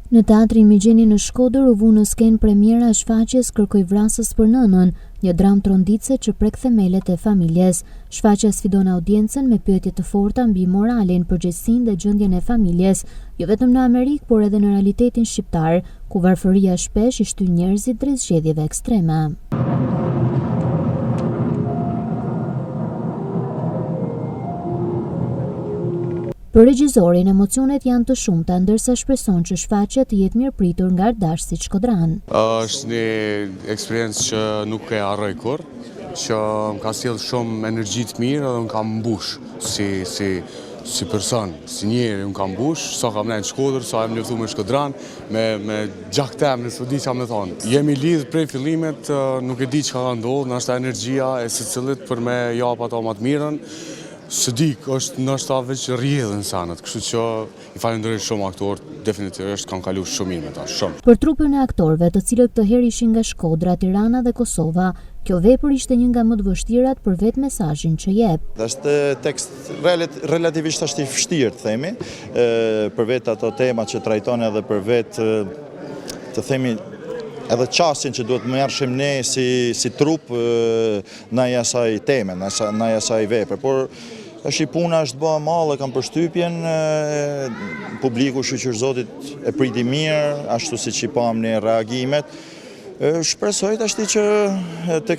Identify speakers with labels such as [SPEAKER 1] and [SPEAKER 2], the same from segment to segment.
[SPEAKER 1] Në teatrin Migjeni në Shkodër u vu në skenë premiera e shfaqjes Kërkoj vrasës për nënën, një dramë tronditëse që prek themelet e familjes. Shfaqja sfidon audiencën me pyetje të forta mbi moralin, përgjegjësinë dhe gjendjen e familjes, jo vetëm në Amerikë, por edhe në realitetin shqiptar, ku varfëria shpesh i shtyn njerëzit drejt zgjedhjeve ekstreme. Për regjizorin, emocionet janë të shumta, ndërsa shpreson që shfaqja të jetë mirëpritur nga ardashësit shkodran.
[SPEAKER 2] Është një eksperiencë që nuk e harroj kurrë, që më ka sjellë shumë energji të mirë dhe më ka mbush si person, si njeri më ka mbush, sa kam nejnë Shkodër, sa e më njoftu me Shkodran, me gjak tem, nësë di që kam në thonë. Jemi lidhë prej fillimet, nuk e di që ka ndodhë, nështë energjia e secillit për me jap ato më të mirën. Së dik, është nështë veç rrjedhë insanët, kështu që i falenderoj shumë aktorët, definitivisht kam kalu shumë mirë me ta, shumë.
[SPEAKER 1] Për trupën e aktorëve, të cilët këtë herë ishin nga Shkodra, Tirana dhe Kosova, kjo vepër ishte një nga më të vështirat për vetë mesazhin që jep.
[SPEAKER 3] Është tekst relativisht është i vështirë, themi, për vetë ato tema që trajton edhe për vetë, të themi, edhe qasjen që duhet merrshim ne si trup në asaj teme, në asaj vepre, por është i puna është bëha mallë, kam përshtypjen, publiku shqyqër Zotit e priti mirë, ashtu si që pam në reagimet. Shpresoj ashti që të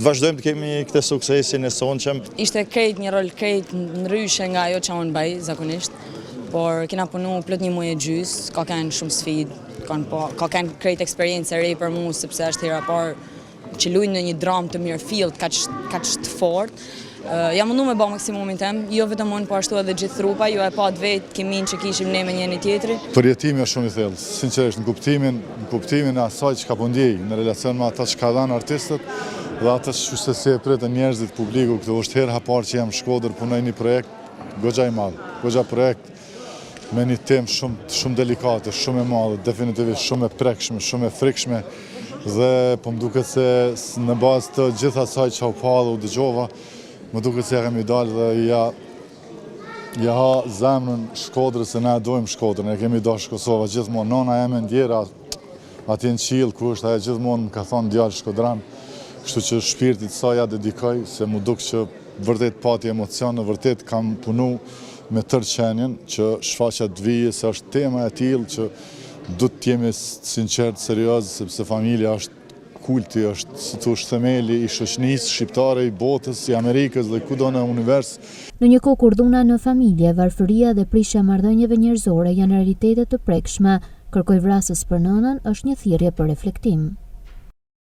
[SPEAKER 3] vazhdojmë të kemi këtë suksesin e sonqëm.
[SPEAKER 4] Ishte krejt një rol krejt ndryshe nga ajo që unë baj zakonisht, por kena punu plot një muaj e gjys, ka kanë shumë sfidë, ka kanë krejt eksperiencë e rej për mu, sepse është hera parë që luj në një dramë të mirë field, kaq të fort. Jam mundu me ba maksimumin tem, jo vetëm unë, po ashtu edhe gjithë trupa, jo e pat vetë kimin që kishim ne me njëri tjetri.
[SPEAKER 5] Përjetimi është shumë i thellë, sinqerisht në kuptimin e asaj që ka pëndjej në relacion me ata që ka dhanë artistët dhe ata që si e pritë njerëzit publiku. Këtë është herë hapar që jam Shkodër, punoj një projekt goxha i madh, goxha projekt me një temë shumë delikate, shumë e madhe, definitivisht shumë e prekshme, shumë e frikshme dhe po më duket se në bazë të gjithë asaj që u pa dhe u dëgjova, më duket se kemi dalë dhe ja ha zemrën Shkodrës se ne dojmë Shkodrën, ne kemi dashur Kosova gjithmonë. Nona jeme ndjera atje në Qiell, ku është ajo gjithmonë më ka thonë djalë Shkodran, kështu që shpirtit sa ja dedikoj, se më duk që vërtet pati emocion, vërtet kam punu me tërë qenjen që shfaqja të vijë, se është tema e tillë që du të jemi sinqert, serioz, sepse familja është kulti, është si thosh themeli i shoqënisë shqiptare, i botës, i Amerikës dhe kudo në univers.
[SPEAKER 1] Në një kohë kur dhuna në familje, varfëria dhe prishja marrëdhënieve njerëzore janë realitetet të prekshme, Kërkoj vrasës për nënën është një thirrje për reflektim.